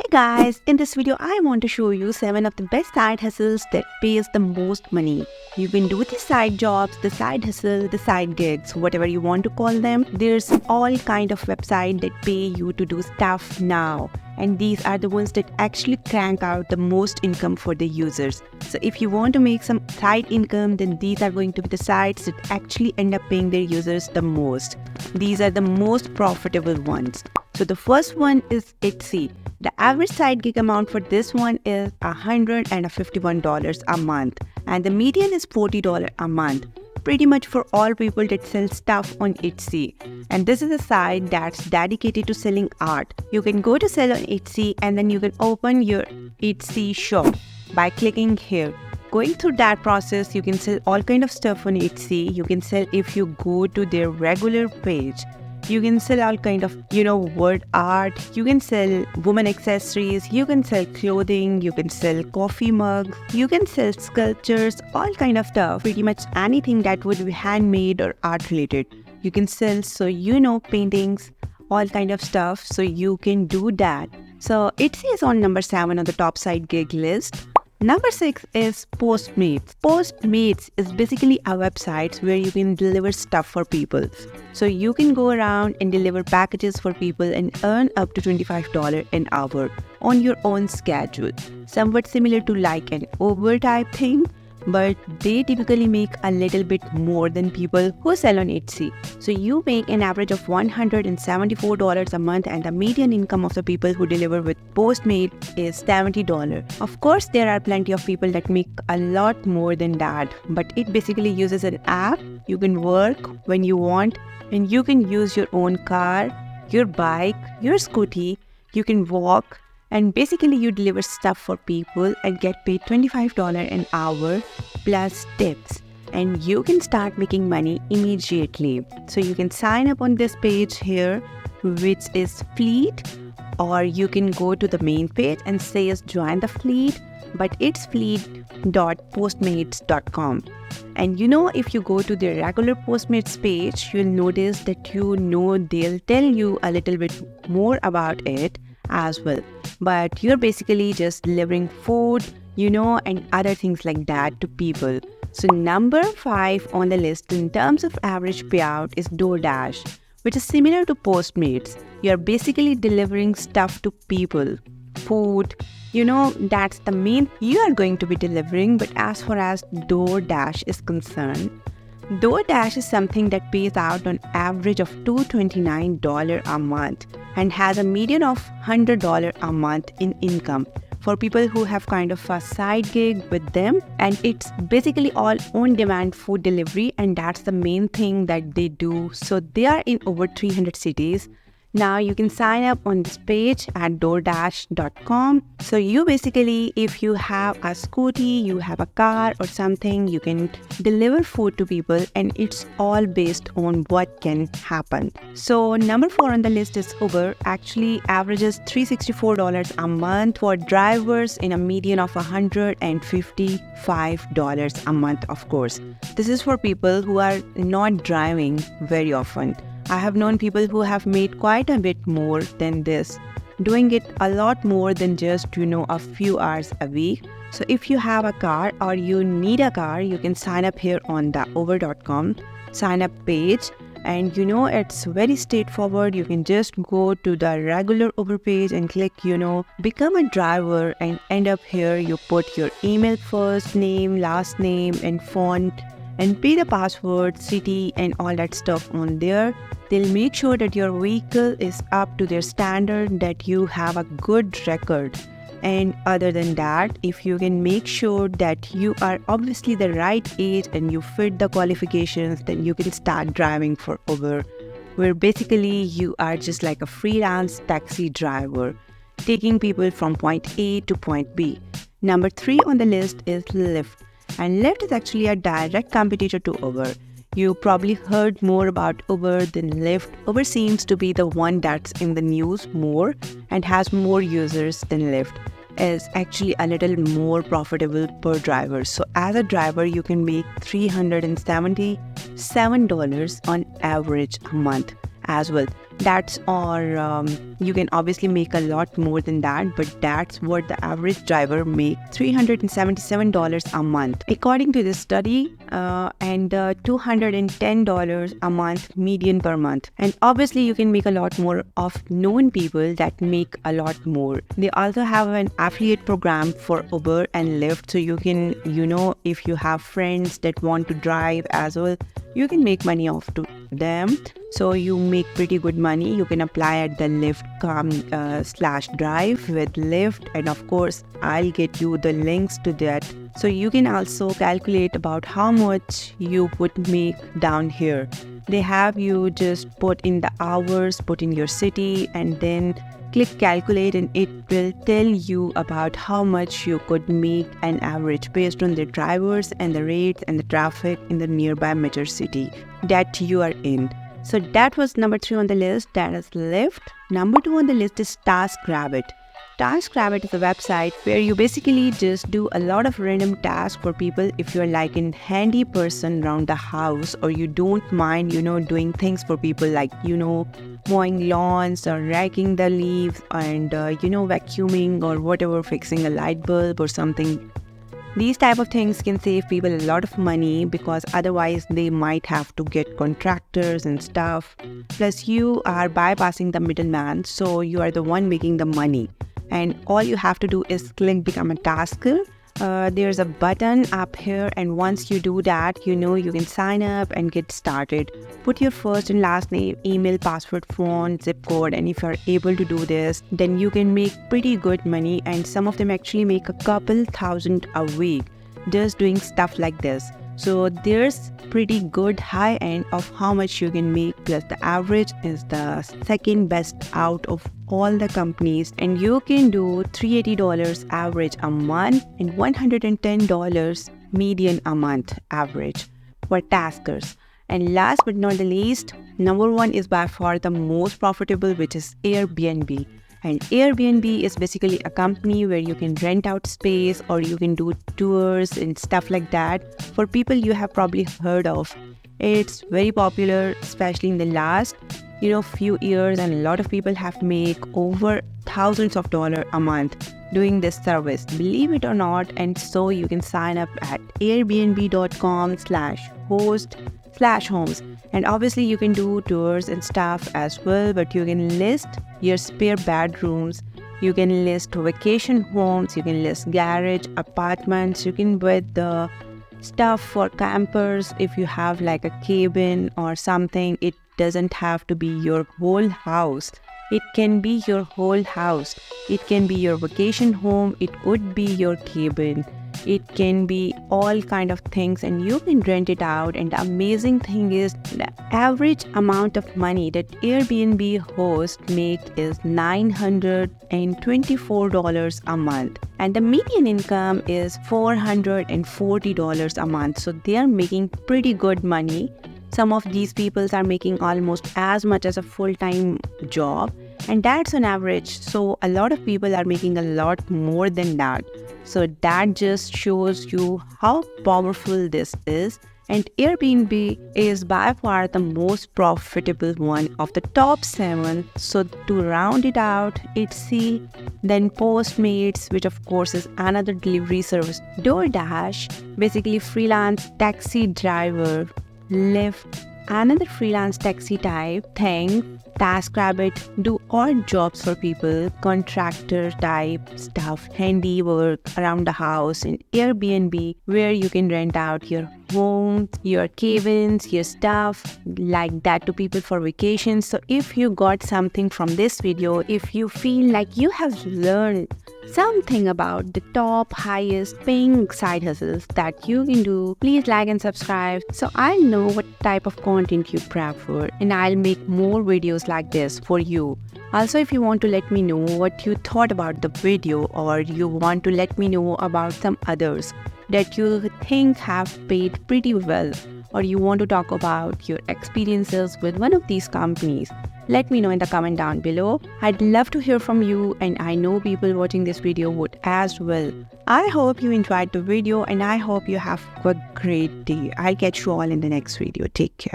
Guys, in this video I want to show you 7 of the best side hustles that pays the most money. You can do the side jobs, the side hustle, the side gigs, whatever you want to call them. There's all kind of website that pay you to do stuff now. And these are the ones that actually crank out the most income for the users. So if you want to make some side income, then these are going to be the sites that actually end up paying their users the most. These are the most profitable ones. So the first one is Etsy. The average side gig amount for this one is $151 a month, and the median is $40 a month. Pretty much for all people that sell stuff on Etsy. And this is a site that's dedicated to selling art. You can go to sell on Etsy and then you can open your Etsy shop by clicking here. Going through that process, you can sell all kind of stuff on Etsy. You can sell if you go to their regular page. You can sell all kind of, word art. You can sell woman accessories. You can sell clothing. You can sell coffee mugs. You can sell sculptures, all kind of stuff. Pretty much anything that would be handmade or art related. You can sell, paintings, all kind of stuff. So you can do that. So Etsy is on number 7 on the top side gig list. Number 6 is Postmates. Postmates is basically a website where you can deliver stuff for people. So you can go around and deliver packages for people and earn up to $25 an hour on your own schedule. Somewhat similar to like an Uber type thing, but they typically make a little bit more than people who sell on Etsy. So you make an average of $174 a month, and the median income of the people who deliver with Postmates is $70. Of course, there are plenty of people that make a lot more than that, but it basically uses an app. You can work when you want, and you can use your own car, your bike, your scooty. You can walk. And basically you deliver stuff for people and get paid $25 an hour plus tips. And you can start making money immediately. So you can sign up on this page here, which is Fleet, or you can go to the main page and says join the fleet, but it's fleet.postmates.com. And if you go to the regular Postmates page, you'll notice that they'll tell you a little bit more about it as well. But you're basically just delivering food, and other things like that to people. So number 5 on the list in terms of average payout is DoorDash, which is similar to Postmates. You're basically delivering stuff to people. Food, that's the main you are going to be delivering. But as far as DoorDash is concerned, DoorDash is something that pays out on average of $229 a month and has a median of $100 a month in income for people who have kind of a side gig with them. And it's basically all on-demand food delivery, and that's the main thing that they do. So they are in over 300 cities. Now you can sign up on this page at DoorDash.com. So you basically, if you have a scooty, you have a car or something, you can deliver food to people, and it's all based on what can happen. So number 4 on the list is Uber. Actually averages $364 a month for drivers in a median of $155 a month, of course. This is for people who are not driving very often. I have known people who have made quite a bit more than this, doing it a lot more than just, a few hours a week. So if you have a car or you need a car, you can sign up here on the Uber.com sign up page. And it's very straightforward. You can just go to the regular Uber page and click, become a driver, and end up here. You put your email, first name, last name, and font, and pay the password, city, and all that stuff on there. They'll make sure that your vehicle is up to their standard, that you have a good record. And other than that, if you can make sure that you are obviously the right age and you fit the qualifications, then you can start driving for Uber, where basically you are just like a freelance taxi driver, taking people from point A to point B. Number 3 on the list is Lyft. And Lyft is actually a direct competitor to Uber. You probably heard more about Uber than Lyft. Uber seems to be the one that's in the news more and has more users than Lyft. Is actually a little more profitable per driver. So as a driver, you can make $377 on average a month as well. That's or you can obviously make a lot more than that, but that's what the average driver make, $377 a month according to this study, and $210 a month median per month. And obviously you can make a lot more of known people that make a lot more. They also have an affiliate program for Uber and Lyft, so you can, if you have friends that want to drive as well, you can make money off to them. So you make pretty good money. You can apply at the Lyft.com/drive with Lyft, and of course I'll get you the links to that. So you can also calculate about how much you would make down here. They have you just put in the hours, put in your city, and then click calculate, and it will tell you about how much you could make an average based on the drivers and the rates and the traffic in the nearby major city that you are in. So that was number 3 on the list, that is Lyft. Number 2 on the list is TaskRabbit. TaskRabbit is a website where you basically just do a lot of random tasks for people. If you're like a handy person around the house, or you don't mind, doing things for people like, mowing lawns or raking the leaves and, vacuuming or whatever, fixing a light bulb or something. These type of things can save people a lot of money, because otherwise they might have to get contractors and stuff. Plus you are bypassing the middleman, so you are the one making the money. And all you have to do is click become a tasker. There's a button up here, and once you do that, you can sign up and get started. Put your first and last name, email, password, phone, zip code, and if you're able to do this, then you can make pretty good money. And some of them actually make a couple thousand a week just doing stuff like this. So there's pretty good high end of how much you can make, plus the average is the second best out of all the companies, and you can do $380 average a month and $110 median a month average for taskers. And last but not the least, number 1 is by far the most profitable, which is Airbnb. And Airbnb is basically a company where you can rent out space, or you can do tours and stuff like that for people you have probably heard of. It's very popular, especially in the last few years, and a lot of people have made over thousands of dollars a month doing this service, believe it or not. And so you can sign up at airbnb.com/host/homes, and obviously you can do tours and stuff as well, but you can list your spare bedrooms, you can list vacation homes, you can list garage apartments, you can put the stuff for campers if you have like a cabin or something. It doesn't have to be your whole house. It can be your whole house. It can be your vacation home. It could be your cabin. It can be all kind of things, and you can rent it out. And the amazing thing is, the average amount of money that Airbnb hosts make is $924 a month, and the median income is $440 a month. So they are making pretty good money. Some of these people are making almost as much as a full-time job, and that's on average. So a lot of people are making a lot more than that. So that just shows you how powerful this is. And Airbnb is by far the most profitable one of the top 7. So to round it out, Etsy, then Postmates, which of course is another delivery service, DoorDash, basically freelance taxi driver, Lyft, another freelance taxi type thing, TaskRabbit, do odd jobs for people, contractor type stuff, handy work around the house, and Airbnb, where you can rent out your home, your cabins, your stuff like that to people for vacations. So if you got something from this video, if you feel like you have learned something about the top highest paying side hustles that you can do, please like and subscribe so I'll know what type of content you prefer, and I'll make more videos like this for you. Also, if you want to let me know what you thought about the video, or you want to let me know about some others that you think have paid pretty well, or you want to talk about your experiences with one of these companies, let me know in the comment down below. I'd love to hear from you, and I know people watching this video would as well. I hope you enjoyed the video, and I hope you have a great day. I'll catch you all in the next video. Take care.